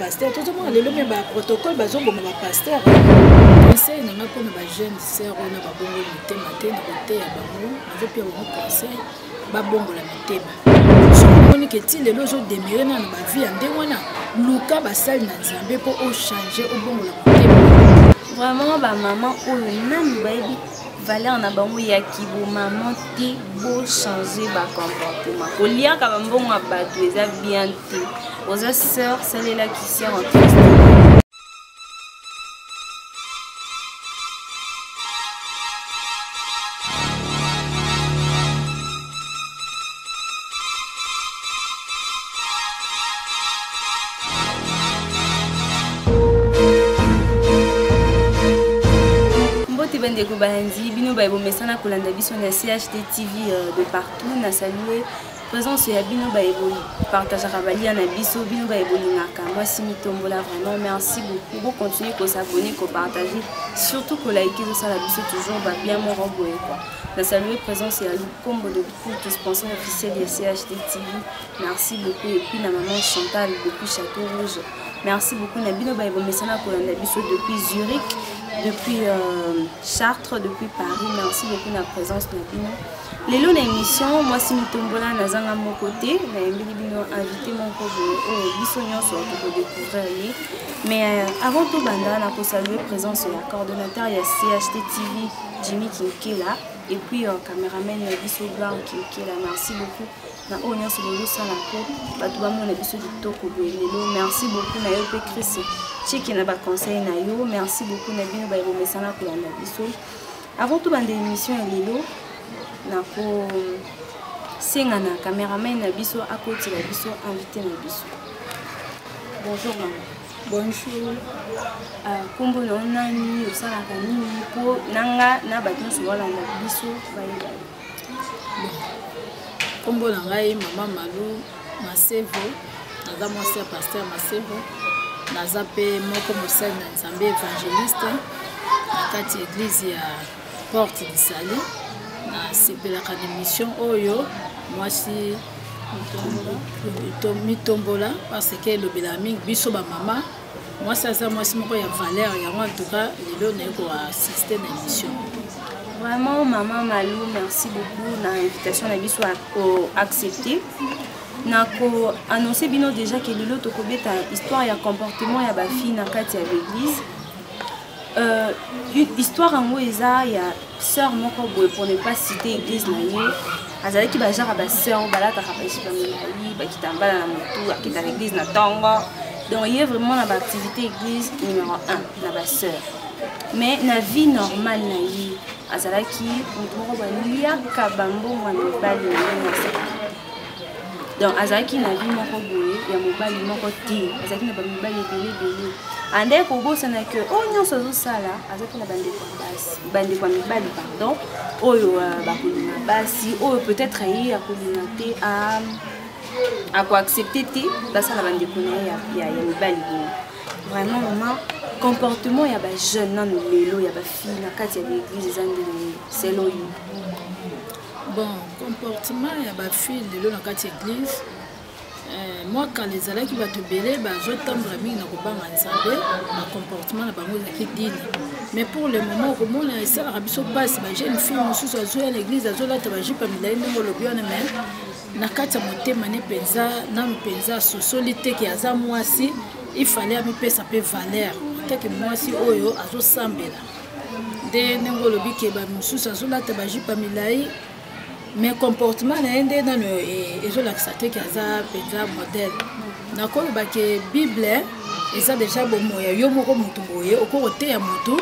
pasteur tout le monde lelo mais ba protocole bazo bon ba pasteur conseil na ngako na ba jeune sœur na ba bongo mitema te na côté ya bango nazo pia bon conseil ba bongo la mitema sokoni ke ti lelo zo demire na ba vie ande wana luka ba sali na nzambe po o changer o bongo la mitema vraiment ba maman oyo nani baby valeur na bango ya kibo maman te bo changer ba comportement koliaka ba mbongo ya bato eza bien te oza sœur salela qui sert en Christ. Ndeko Banzi, bino ba ebomesana kolanda biso na CHT TV de partout na saluer présence ya bino ba ebo partager balia na biso bino ba ebolingaka moi Simi Tombola vraiment merci beaucoup pour continuer ko s'abonner ko partager surtout ko liker ça la biso toujours ba bien mon robo quoi na saluer présence ya Lukombo de tout sponsor officiel de CHT TV merci beaucoup et puis na maman Chantal depuis Château Rouge merci beaucoup na bino ba ebomesana kolanda biso depuis Zurich depuis Chartres, depuis Paris. Merci beaucoup de la présence de Bino. Les longues émissions, moi si je tombola nazanga mon côté, invité mon copain pour découvrir. Mais avant tout, banda na ko saluer présence de la coordonnateur ya CHT TV Jimmy Kinkela et puis caméraman Biso Gloire Kinkela. Merci beaucoup. Na onya solo sala ko batu ba mona biso ditoko lelo. Merci beaucoup na yo pe Chris. Chiki na ba conseil na yo. Merci beaucoup na bino ba bomesana ko na biso. Avant tout bande émission lelo na ko senga na caméraman na biso à côté la biso invité na biso. Bonjour maman. Bonjour. Kombo na nani osala kanini po nanga na batu so wala na biso ba yeba. Kombo na ngai Maman Malou Masevo naza mwasi ya pasteur Masevo naza pe moko mosali na nzambe évangéliste na kati église ya Porte du Salut na sepelaka d'émission oyo mwasi mitombola parce que elobela mingi biso ba mama mwasi aza mwasi moko ya valeur yango en tout cas lelo naye ko assister na émission. Vraiment, Maman Malou, merci beaucoup de l'invitation à accepter. Nako annoncé bino déjà que lelo to kobeta histoire ya comportement ya ba fille na kati ya l'église. Une histoire en eza ya sœur moko boye pour ne pas citer église na ye. Azali ki ba genre ba sœur balata ka ba chipameli ba kitambala na mutu akita l'église na tongo. Donc il y a vraiment la activité église numéro 1 na ba sœur. Mais na vie normale na ye azalaki mutoko baliaka bambongo na bali donc azalaki na vie moko boye ya mobali moko te azalaki na bamibali ebele ande kobosana ke oyo nyonso azosala azalaki na bandeko ya mibali pardon oyo bakolinga basi oyo peut-être ye akolinga te akoaccepte te basala bandeko na ye ya mibali boye vraiment maman comportement ya ba jeune nan lelo ya ba fille na kati ya l'église zandeli selo yo bon comportement ya ba fille lelo na kati ya église moi quand les alaki bato belé ba zo tendre mingi na kobanga nzambe na comportement na bango za kidini mais pour le moment comment na sala rabiso passe ba jeune fille mosusu azo ya l'église azo lata ba jipa milai ndongo lobiona mais na kati ya motema ne penza na penza sosolité ki aza mwasi il fallait amipesa pe valeur que moi si oyo azo sambela de nengo lobi ke ba mususu azo lata ba jipa milai mais comportement na ende na ezo laxate ki aza penza modèle na ko ba ke bible eza déjà bomoya yo moko mutu boye okoko te ya mutu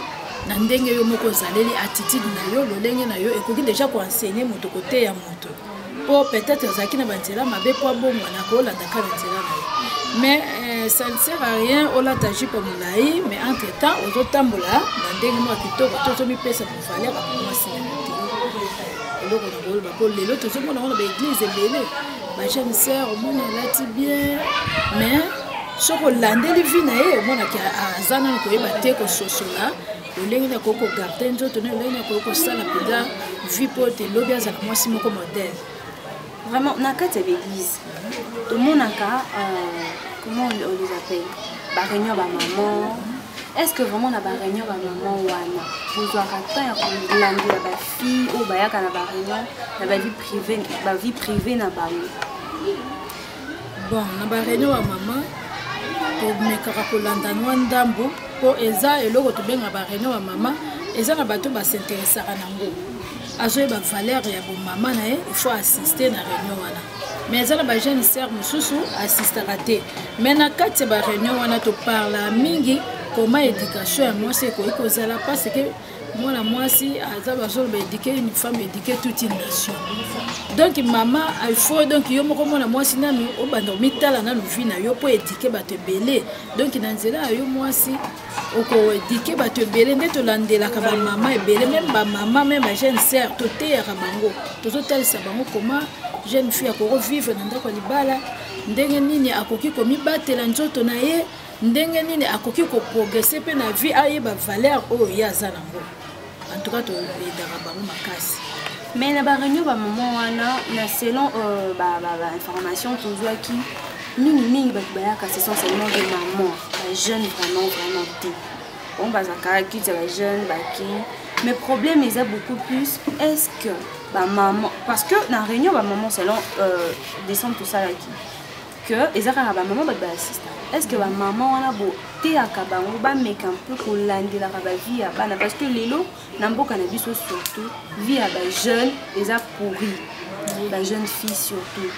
na ndenge yo moko zaleli attitude na yo lolenge na yo ekoki déjà ko enseigner mutu côté ya mutu po peut-être azaki na banzela mabe po bongo na ko la daka banzela na yo mais ça ne sert à rien au la taji pour moulaï mais entre temps aux autres tambola dans des mois qui tombent tout mis pèse pour faire pour moi c'est donc on va pour les autres tout le monde on a l'église belé ma jeune sœur au monde là bien mais ce qu'on landé les vie naé au monde qui a zana ko ebate ko sosola le lengi na koko garder nzoto na lengi na koko sala pida vie pote lobia za moi si moko modèle vraiment na kati ya l'église tout le monde a comment on les appelle réunion ba maman. Est-ce que vraiment na ba réunion ba maman wana vous aurez temps ya kolandela ba fille ou ba yaka na ba réunion na ba vie privée na ba. Bon, na ba réunion ba maman to mekaka kolanda nwa ndambo po eza eloko to benga ba réunion ba maman eza na bato ba s'intéressera nango. Azoye ba valeur ya bo maman na il faut assister na réunion wana. Mais eza na ba jeune sœur mususu assistera te. Mais na kati ba réunion wana to parla mingi comment éducation à moi c'est quoi que ça là parce que moi la moi si aza bazolo ba éduquer une femme éduquer toute une nation. Donc maman il faut donc yo moko mona moi si nanu o bando mitala na luvi na yo po éduquer ba te belé. Donc na nzela yo moi si oko éduquer ba te belé nde to landela ka ba maman e belé même ba maman même ba jeune sœur to te ya bango. To tel sa bango comment jeune fille akoro vivre na ndako libala ndenge nini akoki komi batela nzoto na ye ndenge nini akoki ko progresser pe na vie aye ba valeur o ya za nango en tout cas to edaka bango makasi. Mais na ba réunion ba maman wana na selon ba information tozwa ki mingi ba bayaka ce sont seulement des mamans ba jeunes vraiment tout on ba zakara ki ba jeunes ba ki mais problème ils a beaucoup plus est-ce que ba maman parce que na réunion ba maman selon descendre tout ça là qui que ezaka ba maman ba assistant est-ce que ba maman wana bo te akabango ba meka un peu ko landela ka ba vie ya bana parce que lelo na mboka na biso surtout vie ya ba jeune eza pourri ba jeune fille surtout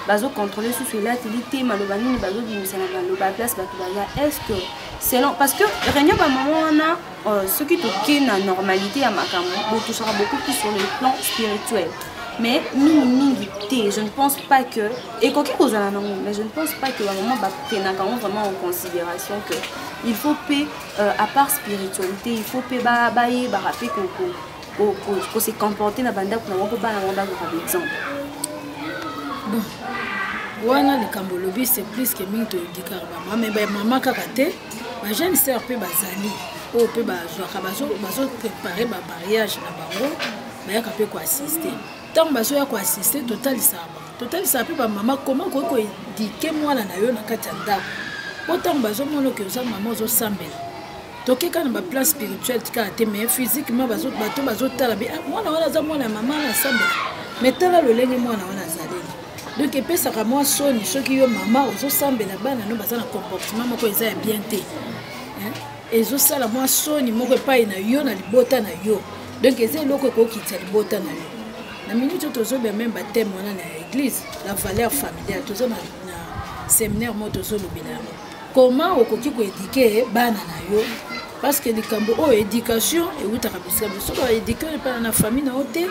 bazo contrôler sous cela télé maloba nini bazo bimisa na maloba place ba tubaza est-ce que selon parce que réunion ba maman wana ce qui toke na normalité ya makambo bo touchera beaucoup plus sur le plan spirituel. Mais je ne pense pas que et quoi qu'il mais je ne pense pas que la maman va prendre vraiment en considération que il faut payer à part spiritualité il faut payer rappeler qu'on se comporter na banda pour na ba na par exemple. Bon wana le kambolobi c'est plus que mingi to dikar ba mais ba maman kakate ba jeune sœur pe bazali o pe ba joa bazo préparer ba mariage na bango ba yaka pe ko assister. Tant bazo ya ko assister total ça pe ba maman comment ko éduquer mwana na yo na kati ndako autant bazo mono que ça maman zo sambela toke kana ba plan spirituel tika te mais physiquement bazo tala bi mwana wana za mwana maman na sambela mais tala lo lenge mwana wana zaleli donc epesa ka moi soni soki yo maman ozo sambela bana no baza na comportement moko eza ya bien te hein ezo sala moi soni moko pa ina yo na libota na yo donc eza loko ko kitsa libota na yo. La minute tozo be même baptême wana na église la valeur familiale tozo na séminaire mo tozo lobela comment okoki ko éduquer bana na yo parce que likambo o éducation et uta kabisa so ko éduquer pas na famille na ote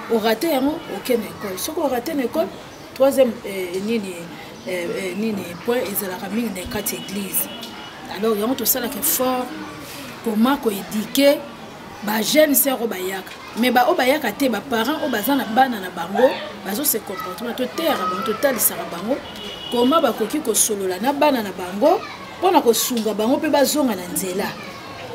o raté yango aucune école so ko raté une école troisième nini point ezala mingi na kati église alors yango to sala que fort comment ko éduquer ba jeune sœur o bayaka mais ba o bayaka te ba parents o bazana bana na bango bazo se comportement to terre ba total sara bango comment ba koki ko solola na bana na bango pona ko sunga bango pe bazonga na nzela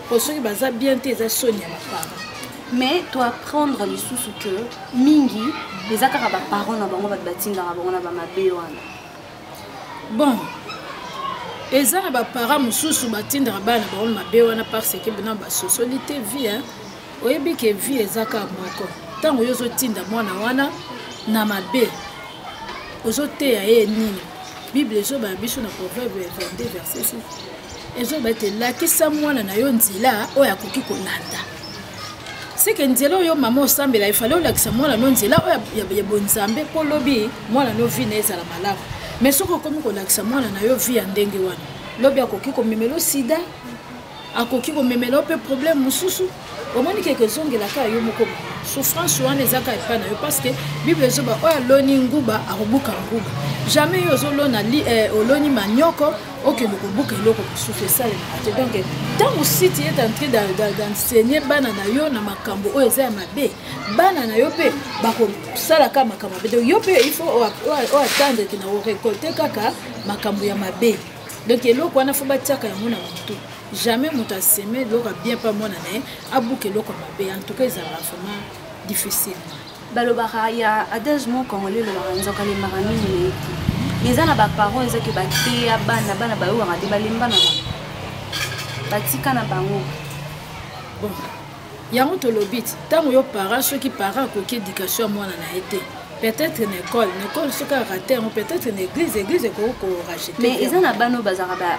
ko soki baza bien te za sonia ba parents. Mais toi apprendre les sous que mingi les akara ba parents na bango ba batinga ba bango na ba mabe wana bon ezana ba parents mususu batinda bana ba bango mabe wana parce que bina ba socialité vie hein oyebi ke vie ezaka moko tango yozo tinda mwana wana na mabe ozo te ya ye nini bible ezo ba biso na proverbe 22 verset 6 ezo ba te lakisa mwana na yo nzela oya koki kolanda c'est que nzela yo mama osambela ifale olakisa mwana no nzela oya ya bonzambe po lobi mwana no vie na ezala malamu mais soko komi kolakisa mwana na yo vie ya ndenge wana lobi akoki komemelo sida akoki komemelo pe problème mususu omoni quelque zongela ka yo moko souffrance wana ezaka epa na yo parce que bible ezoba oyo aloni nguba akobuka nguba jamais yo ozolona oloni manyoko okende kobuka eloko mosusu esalemaka te donc ntango siti est entré d'enseigner bana na yo na makambo oyo eza ya mabe bana na yo mpe bakosalaka makambo mabe donc yo mpe il faut oattendre ke na orécolte kaka makambo ya mabe donc eloko wana fo batiaka yango na motu jamais moto aseme eloko bien pas mwana na ye abuka eloko mabe en tout cas ezalaka vraiment difficile balobaka ya adage mo congolais lobaka nzoka lembaka mingi na ye te eza na baparents ezaki bateya bana bayowaka te balemba na bango batika na bango. Bon, yango tolobi ntango yo parent soki parent akoki éducation ya mwana na ye te peut-être une école soki arate yango peut-être une église ekoki korachete. Mais eza na bano bazalaka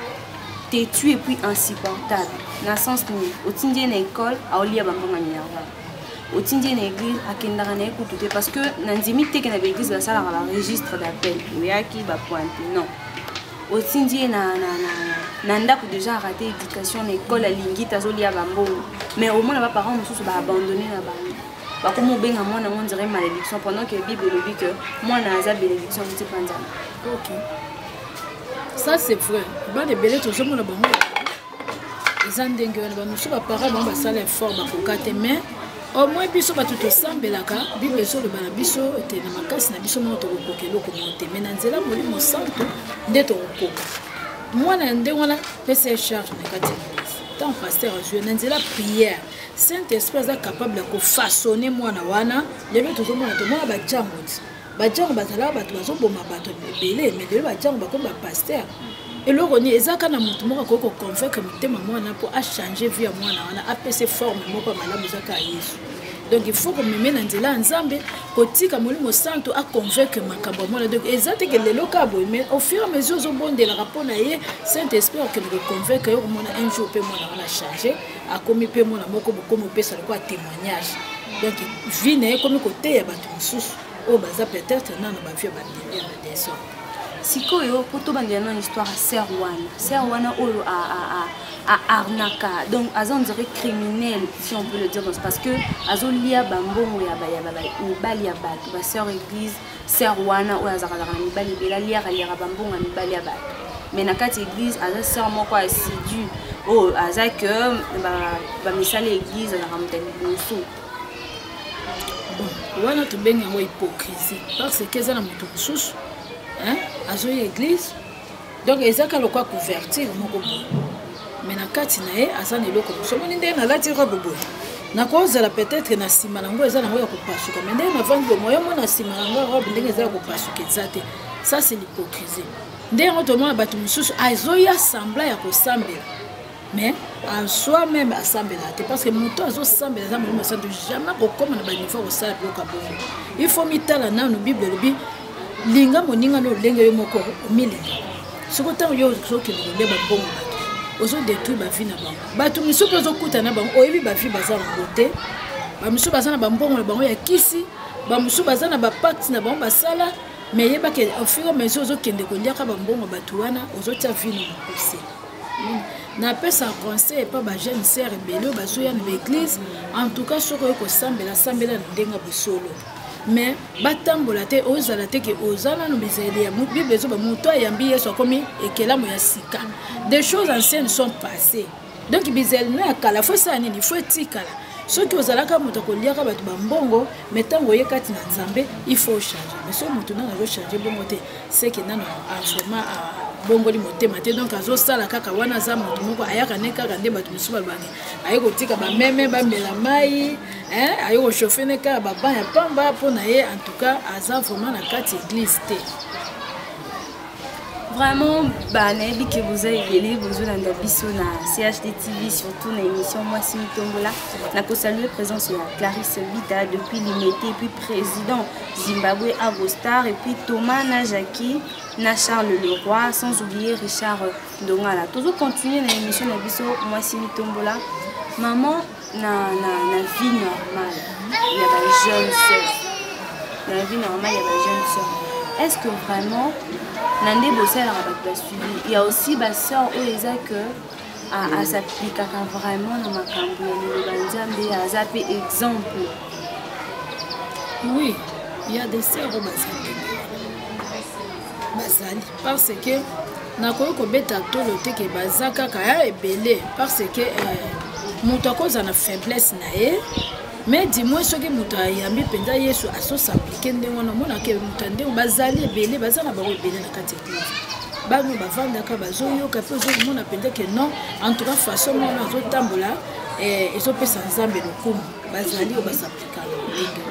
têtu et puis insupportable na sens nini otindi na école aolia bambongo ya minerval otindi na église akendaka na ye kutu te parce que na ndimi teke na baéglise basalaka baregistre d'appel oyaki bapointe non otindi na ndako déjà arate éducation na école alingi tazolia bambongo mais omona baparent mosusu baabandonne na bango bakomi obenga mwana ngo dirait malédiction pendant que bible elobi que mwana aza bénédiction kuti mpa nzambe. Ok, ça c'est vrai. Bana ebele tozomona bango eza ndenge wana bamosusu baparent bango basala effort bakoka te mais au moins biso bato tosambelaka bible ezoloba na biso ete na makasi na biso moko tokokoka eloko moko te mais na nzela molimo santo nde tokokoka mwana ya ndenge wana pesa ye charge na kati ya église tant pasteur azwi na nzela prière saint esprit aza capable ya kofaçonne mwana wana lelo tozomona tomona bajango ti bajango bazalaka bato bazoboma bato ebele mais lelo bajango bakomi bapaster eloko ni ezaka na motu moko akoki koconvaincre motema mwana mpo achange vie ya mwana wana apesa forme moko ya malamu ezaka ya yesu donc il faut komeme na nzela ya nzambe kotika molimo santo aconvaincre makambo ya mwana donc eza teke lelo ka boye mais au fur et à mesure ozobondelaka mpo na ye saint esprit akende koconvaincre yo komona un jour mpe mwana wana change akomi mpe mwana moko bokomi opesa lokwa témoignage donc vie na ye ekomi koteya bato mosusu oyo baza peut-être nano bavie ya badélire na desor. Sikoyo poto bandana histoire à Ser wana oyo a arnaka donc azo on dirait criminel si on peut le dire parce que azo lia bambongo ya mibali ya bato ba sœur église Ser wana oyo azakala na mibali bela lia bambongo ya mibali ya bato mais na kati église aza sœur moko assidu oyo aza que ba misala église na ramtani bonso. Bon wana tubenga ngo hypocrisie parce que eza na moto mosusu azoyi église donc ezaka lokwa couverture moko boye mais na kati na ye aza na eloko mosomoni ndenge nalati robe boye nakozala peut-être na nsima nango eza nango ya kopasuka mais ndenge navandi bomoyo mo na nsima nango robe ndenge eza ya kopasuka eza te ça c'est l'hypocrisie ndenge tomona bato mosusu azoya sembla ya kosambela mais en soi même asambela te parce que moto azosambela eza molimo santo jamais kokoma na baniveau kosala biloko bongo il faut mitala nano bible elobi linga moninga no lenge yo moko omilinga soko tango yo okende kolia bambongo bato ozodétruire bavie na bango bato misusu ozokuta na bango oyebi bavie baza nango te bamisusu baza na bambongo na bango ya kisi bamisusu baza na bapacte na bango basala mais yebake au fur et à mesure ozokende koliaka bambongo bato wana ozotia vie na mokuse napesa conseil epa bajeune sœur ebele oyo bazoya na baeglise en tout cas soki oyo kosambela na ndenge ya bosolo mais batambola te ozala te ke ozala no bizeli ya bible ezoba moto ayambi yesu akomi ekelamu ya sika des choses anciennes sont passées donc bizeli no ya kala fo esala nini fo etikala soki ozalaka moto akoliaka bato bambongo mais ntango oye kati na nzambe il faut changer mais soki moto nano azochange bongo te seke nano vraiment bongoli motema te donc azosala kaka wana aza moto moko ayaka ne kaka nde bato mosusu babange aye kotika bameme bamela mai aye kochauffe ne kaka baban ya pamba mpo na ye en tout cas aza vraiment na kati église te. Vraiment, nayebi ke boza ebele bozolanda biso na CHD TV surtout na émission Mwasi Mitombola. Na ko saluer présence ya Clarisse Vita depuis Limete et puis président Zimbabwe Avostar et puis Thomas Najaki na Charles Leroy sans oublier Richard Ndongala. Toujours continuer na émission na biso Mwasi Mitombola. Maman na vie normale il y a des jeunes sœurs. Dans la vie normale il y a des jeunes sœurs. Est-ce que vraiment Nande Bossel a suivi? Il y a aussi ma soeur Oeza que à s'appliquer vraiment dans ma campagne, à zapper exemple. Oui, il y a des sœurs au Bazali parce que nakoyo kobeta tolo te ke bazaka kaya ebele parce que mutako za na faiblesse na ye. Mais dis-moi ce que muta yambi penda yesu aso s'appliquer ndenge na mona ke mutande bazali ebele bazana ba ebele na kati église bango bavanda ka bazoyo ka pe zo mona penda ke non en tout cas façon mona zo tambola ezo pesa nzambe lokumu bazali o basappliquer ndenge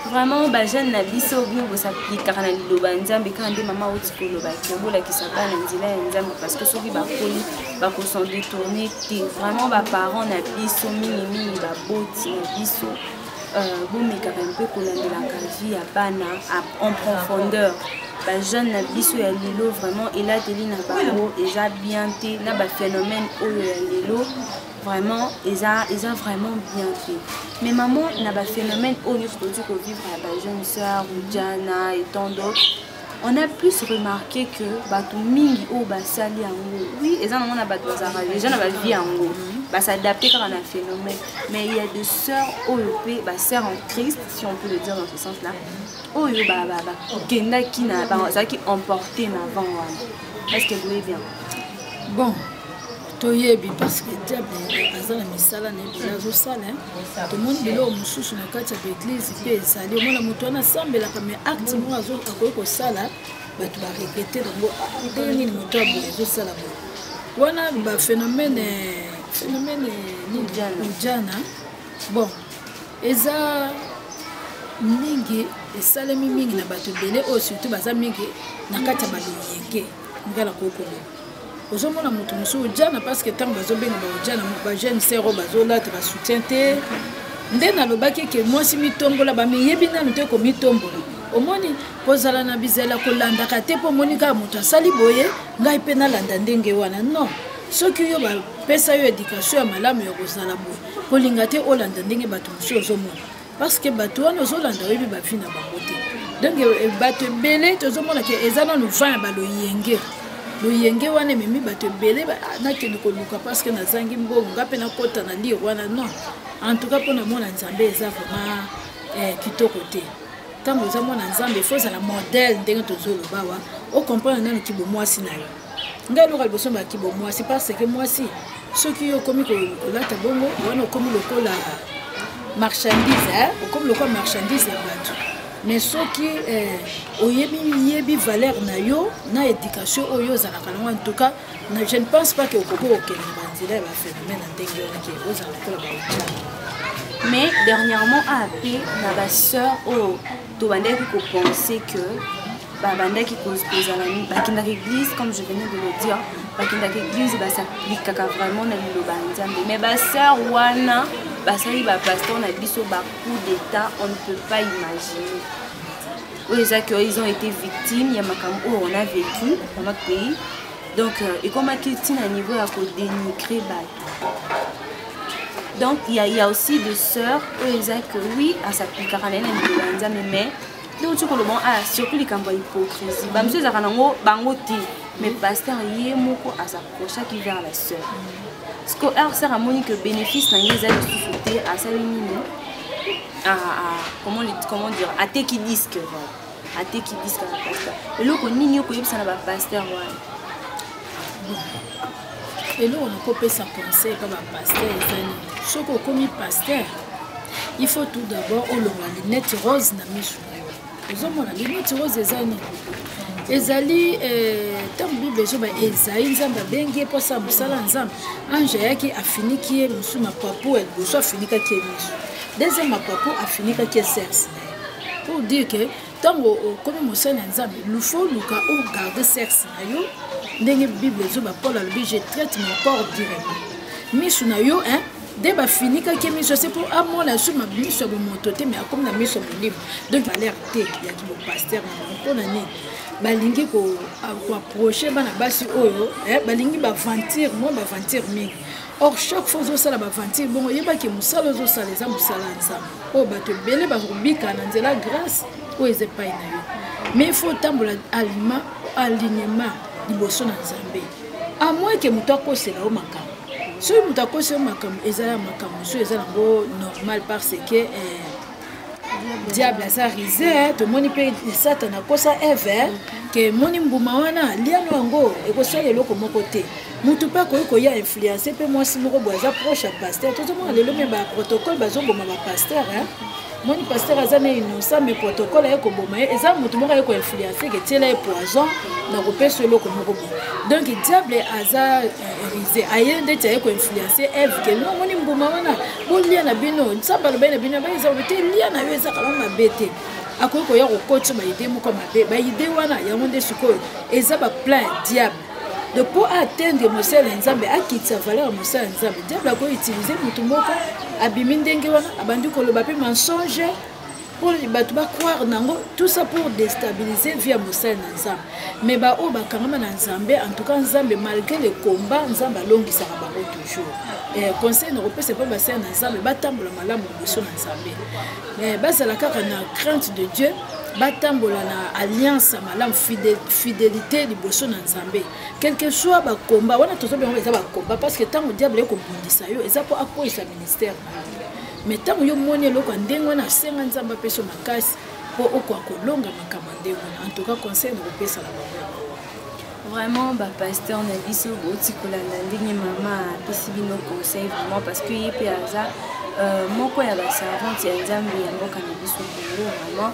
vraiment bajeune na biso bino bosaplikaka na liloba nzambe kaka nde mama oti kolobaki obolakisaka na nzela ya nzambe parce que soki bakoli bakosan détourne te vraiment baparent na biso mingimingi baboti na biso bomekaka mpe kolandelaka vie ya bana en profondeur bajeune na biso ya lelo vraiment elateli na bango eza bien te na baphénomène oyo ya lelo vraiment eza vraiment bien fait mais maman na baphénomène oyo nyonso todi kovivre ya bajeune sœur Diana et tant d'autres on a plus remarqué que bato mingi oyo basali yango oui eza nango na bato bazalaka déjà na bavie yango s'adapter kaka na phénomène mais il y a des sœurs oyo mpe basœurs en Christ si on peut le dire dans ce sens là oyo bakendaki na bazalaki emporté na vent wana est-ce que vous voyez bien bon toyebi parce que diable aza na misala na ebele azosala tomoni biloko mosusu na kati ya baeglise mpe ezali omona moto wana asambelaka mais acte moko akoki kosala bato baregrete yango ndenge nini moto ya boye azosala boye wana baphénomène ujana bon eza mingi esalemi mingi na bato ebele oyo surtout baza mingi na kati ya baloyenge ngala kokolela ozomona moto mosusu ujana parce que ntango bazobenga baujana bajeune sero bazolata basoutien te nde nalobaki ke mwasi mitombola bameyebi nanu te komitombola omoni kozala na bizela kolandaka te mpo omoni kaka moto asali boye ngai mpe nalanda ndenge wana non soki yo bapesa yo éducation ya malamu ya kozala boye kolinga te olanda ndenge bato mosusu ozomona parce que bato wana ozolanda oyebi bavi na bango te donc bato ebele tozomona ke eza nanu vin ya baloyenge loyenge wana ememi bato ebele nakende koluka parce que nazangi mbongo nga mpe nakota na lire wana non en tout cas mpona mwana nzambe eza vraiment kitoko te ntango eza mwana nzambe ifo ozala modele ndenge tozoloba wa okomprendre nano kibo mwasi na yo ngai eloka liboso ba kibo mwasi parce que mwasi soki yo okomi kolata bongo wana okomi lokola marchandise okomi lokola marchandise ya bato mais soki oyebi valeur na yo na éducation oyo ozalaka nango en tout cas je ne pense pas que okoki okende na banzela ya baphénomène na ndenge wana ke ozala lokola baujana mais dernièrement ape na basœur oyo tobandaki kopense que babandaki kozala bakendaka église comme je venais de le dire bakendaka église basaplikaka vraiment na liloba ya nzambe mais basœur wana basali bapasteur na biso bacoup d'état on ne peut pas imaginer oyo eza que ils ont été victimes ya makambo oyo on a vécu dans notre pays donc ekomaki ntina niveau ya kodénigrer bato donc il y a aussi des sœurs oyo eza que oui asaplikaka na ye na liloba ya nzambe mais donc tu koloba surtout likambo ya hypocrisie bamosu ezalaka nango bango te mais pasteur ye moko asaprochaki vers la sœur parce que sœur amoni que bénéfice nange eza lisusu te asali nini comment dire ateki disque ateki disque na pasteur eloko nini okoyebisa na bapasteur wana eloko nakopesa conseil pa bapasteur ezali soki okomi pasteur il faut tout d'abord olonga linete rose na miso na yo ozomona linete rose ezali ntango bible ezoba ezai nzambe abengi ye mposa mosala ya nzambe ange ayaki afiniki ye mosu mapapu ya liboso afinikaki ye miso deuxième mapapu afinikaki ye serse na ye pour dire que ntango okomi mosala ya nzambe lufo luka ogarde serse na yo ndenge bible ezoba paul alobi je traite mon corps directement miso na yo nde bafinikaki ye miso se mpo amona so miso ya bomoto te mais akomi na miso ya molimo donc valeur te yaki bopaster na mpona nini balingi koapproche bana basi oyo balingi baventure mo baventure mingi or chaque fois ozosala baventure bongo oyebaki mosala ozosala eza mosala ya nzambe oyo bato ebele bakobika na nzela grâce oyo eza epai na yo mais il faut otambola alignement liboso na nzambe amoin ke moto akosela yo makambo soki moto akosela yo makambo ezala makambo so eza nango normal parce que diable aza rise tomoni mpe satana akosa eve ke moni mbuma wana liano yango ekosala eloko moko te motu mpe akoki koya influence mpe mwasi moko boye aza proche ya paster tozomona lelo me baprotocole bazoboma bapaster moni paster aza na innocent mais protocole aye koboma ye eza motu moko aye koinfluence ke tiela ye poison na kopesa eloko moko boye donc diable aza favoriser aye ndeti aye ko influencer Eve que non moni mbuma wana bolia na bino nsamba lobe na bino ba iza bete lia na yo eza kala mabete akoki koya kokotisa baide moko mabe baide wana yango nde sikoyo eza baplan diable de po atteindre mosala ya nzambe akitisa valeur ya mosala ya nzambe diable akoki utilize motu moko abimi ndenge wana abandi koloba mpe mensonge pour bato bakroire nango tout ça pour déstabiliser vie ya mosala na nzambe mais baoyo bakangama na nzambe en tout cas nzambe malgré le combat nzambe alongisaka bango toujours conseil nakopesa mpe basala na nzambe batambola malamu liboso na nzambe bazala kaka na crainte de Dieu batambola na alliance malamu fidélité liboso na nzambe quelque soit bakomba wana tozobengo eza bakomba parce que ntango diable ekobundisa yo eza mpo akweyisa ministère mais ntango yo moni eloko ndenge wana asenga nzambe apesa makasi mpo okoka kolonga makambo ndenge wana en tout cas conseil nakopesa na bango vraiment pasteur na biso boti kolanda ndenge mama apesi bino conseil vraiment parce que ye mpe aza moko ya baservante ya nzambe ya mboka na biso Congo vraiment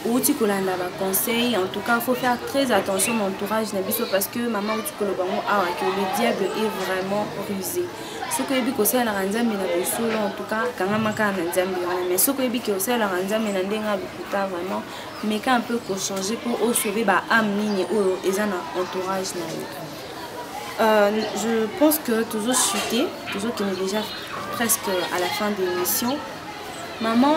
outi kolanda ba conseil en tout cas faut faire très attention à l'entourage na biso parce que maman outi kolobango awa que le diable est vraiment rusé soko yebi ko sala na nzambe na bosolo en tout cas kanga maka na nzambe wana mais soko yebi ko sala na nzambe na ndenga bikuta vraiment mais quand un peu ko changer pour sauver ba âme nini o ezana entourage na yo je pense que toujours chuté toujours qui est déjà presque à la fin de l'émission maman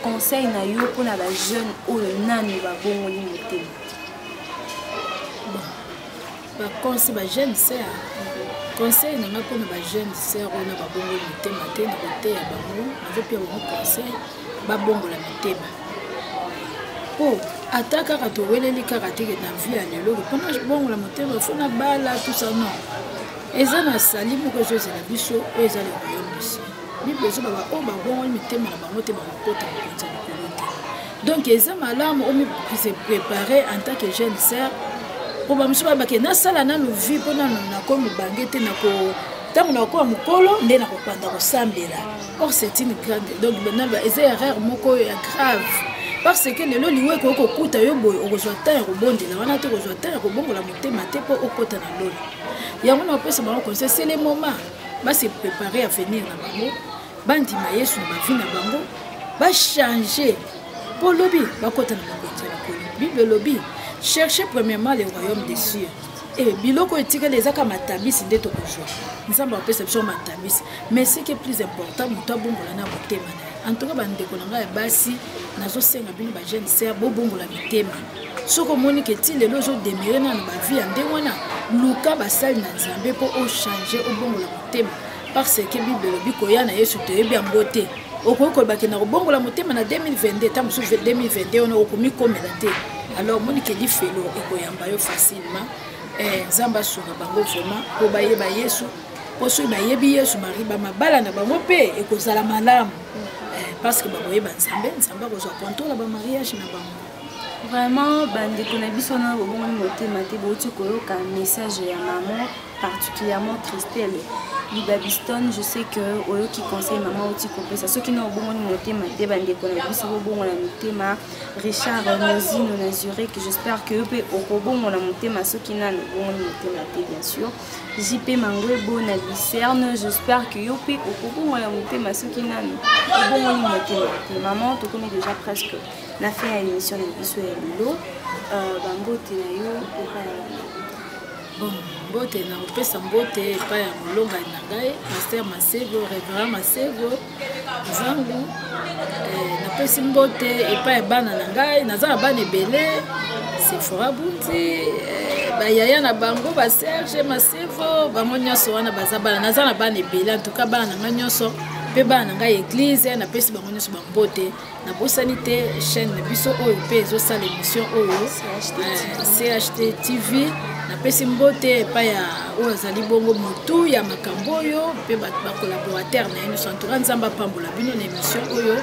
conseil na yo pour na ba jeune oyo nani ba bongoli motema ba conseil ba jeune sœur conseil na nga pour na ba jeune sœur oyo ba bongoli motema te na côté ya bango nazo pia ba conseil ba bongola motema po ataka ka to weleli kaka te na vie ya lelo pona bongola motema fona bala tout ça non eza na salimu ko zo na biso eza le royaume ici Bible zo baba o ba bongola motema na bango te ba kota ko tsa donc eza malamu omi se préparer en tant que jeune sœur pour ba msuba ba ke na sala na no vie pona na ko mibangete na ko tango na ko mukolo nde na ko panda ko sambela or c'est une grande donc benaba eza erreur moko ya grave parce que lelo liwe ko kuta yo boy okozwa ta ya kobondela wana te kozwa ta ya kobongola motema te po okota na lolo yango na pesa bango conseil c'est le moment ba se préparer à venir na bango bandima Yesu na ba vie na bango ba changer pour lobby ba kota na bango la Bible lobby cherchez premièrement le royaume des cieux et biloko etika les aka matabisi nde to kozwa nzamba apesa biso matabisi mais ce qui est plus important muto abongola na motema en tout cas bandeko na ngai basi nazo senga bino ba jeune sœur bo bongola mitema soko moni ke ti lelo zo demere na ba vie ande wana luka basali na nzambe po o changer o bongola motema parce que Bible lobi koya na Yesu te yebi ambote okoko bakena ko bongola motema na 2022 tamu so 2022 on okomi komela te alors moni ke di felo ekoyamba yo facilement nzamba suka bango vraiment ko bayeba Yesu po so bayebi Yesu mariba mabala na bango pe ekozala malamu parce que baboyeba nzambe kozwa contrôle ba mariage na bango vraiment bandeko na biso na bobongoli motema te bouti koyoka message ya maman particulièrement Christelle Libabiston. Je sais que oyo qui conseille maman outi kopesa ceux qui n'ont bongoli motema te bandeko na biso bobongola motema Richard Mozino Nazuré que j'espère que peut okobongola motema ceux qui n'ont bongoli motema te bien sûr JP Mangwebo na Lucerne j'espère que yo peut okobongola motema ceux qui n'ont bongoli motema te maman to comme déjà presque na fait à l'émission de biso ya lelo bambote na yo bon mbote na opesa mbote pa ya molonga na ngai Pasteur Masevo Révérend Masevo zangu napesi mbote epa ya bana na ngai naza na bana ebele Sephora Bunzi bayaya na bango ba Serge Masevo bango nyonso wana baza bana naza na bana ebele en tout cas bana na ngai nyonso pe bana ngai église napesi bango nyonso bambote na bosani te chaîne na biso oyo pe ezosala émission oyo CHT TV napesi mbote epa ya oyo azali bongo motu ya makambo oyo mpe bato bacolaborateur na ye nyonso entoura nzambe apambola bino na émission oyo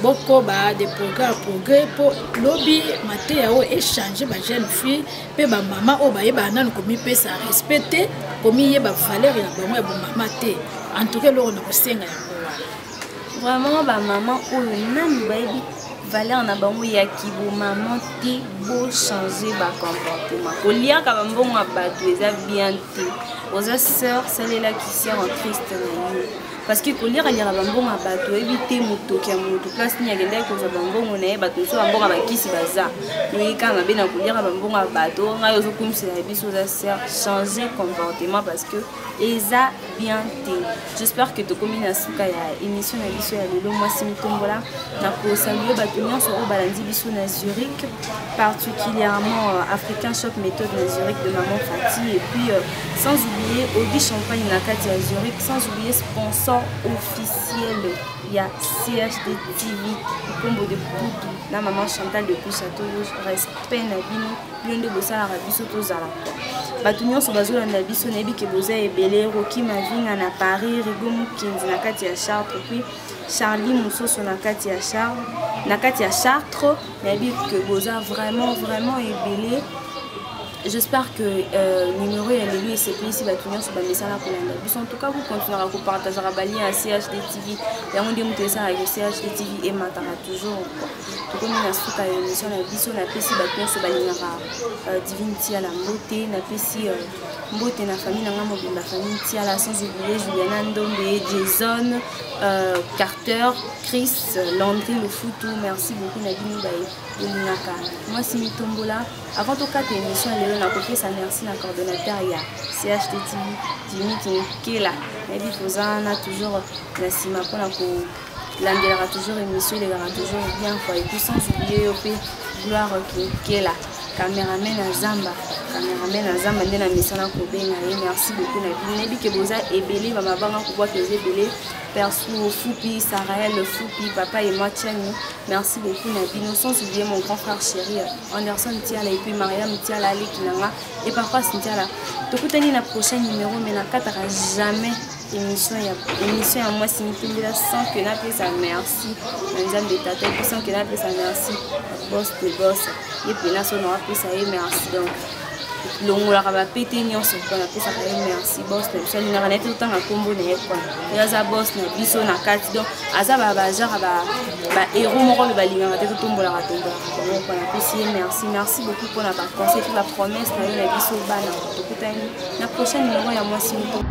bokoba de progrès progrès mpo lobi mateya oyo échange ba jeune fille mpe bamama oyo bayeba nanu komipesa respect te komiyeba valeur ya bango ya bomama te en tout cas eloko na kosenga yango vraiment ba maman oyo nanu bayebi valeur na bango ya kibo maman te bo changer ba comportement kolia ka bambongo bato eza bien te oza sœur salela qui sert en Christ na yo parce que kolia lira bambongo bato ebite motoki ya moto place ni agenda ko za bambongo na bato so bambongo bakisi baza ni kanga bena kolia bambongo bato ngayo zo kumisela biso za sœur changer comportement parce que eza bien te. J'espère que tu commines à suka ya émission na biso ya lelo moi Simitombola na ko saluer bato nyonso o balandi biso na Zurich particulièrement African Shop Méthode na Zurich de maman Fati et puis sans oublier Audi Champagne na kati ya Zurich sans oublier sponsor officiel il y a CHD TV combo de Poutou na maman Chantal depuis Château Rouge respect na bino bino bosala biso tozala bato nyonso bazolanda biso nayebi ke boza ebele Rocky Mavinga na Paris Rigo Mukinzi na kati ya Chartres puis Charlie Moussoso na kati ya Chartres nayebi ke boza vraiment ebele. J'espère que numéro ya lelu et c'est ici bato nyonso bamesana kolanda biso en tout cas vous continuerez à partager à CHD TV yango nde moto esala ke CHD TV emataka toujours tokomi na suka ya émission na biso napesi bato nyonso balingaka Divine Tiala mbote napesi mbote na famille nanga mobimba famille Tiala sans oublier Juliana Ndombe Jason Carter Chris Landry Lufutu merci beaucoup na bino baye olingaka moi Simitombola avant tout cas émission lelo na kopesa merci na coordonnateur ya CHD TV Jimmy Kinkela nayebi kozana toujours na sima mpona kolandelaka toujours émission elekaka toujours bien fois et puis sans oublier yo mpe Gloire Kinkela cameraman à Zamba nde na misana kobenga ye merci beaucoup na bino nayebi ke boza ebele bamabanga kobwa toza ebele Perso Foupi, Sarael Foupi, Papa et moi Tiani, merci beaucoup Nabino, sans oublier mon grand frère chéri Anderson Tiala et puis Mariam Tiala Ali Kinanga et Papa Sintiala. Tokutani na prochain numéro mais na katara jamais émission à moi Simitombola sans que na sa merci. Nzambe de tata et sans que na sa merci. Boss de boss et puis na sonora plus ça merci donc. Longola ba pété nyonso mpona pesa ka merci boss na biso na net tout temps kombo na yeko yaza boss na biso na kati donc aza ba genre ba héros moko le balinga te tombola ka tombola donc mpona pesa merci beaucoup pour la conseil pour la promesse na yo na biso bana tokutani na prochaine numéro ya moi Simito.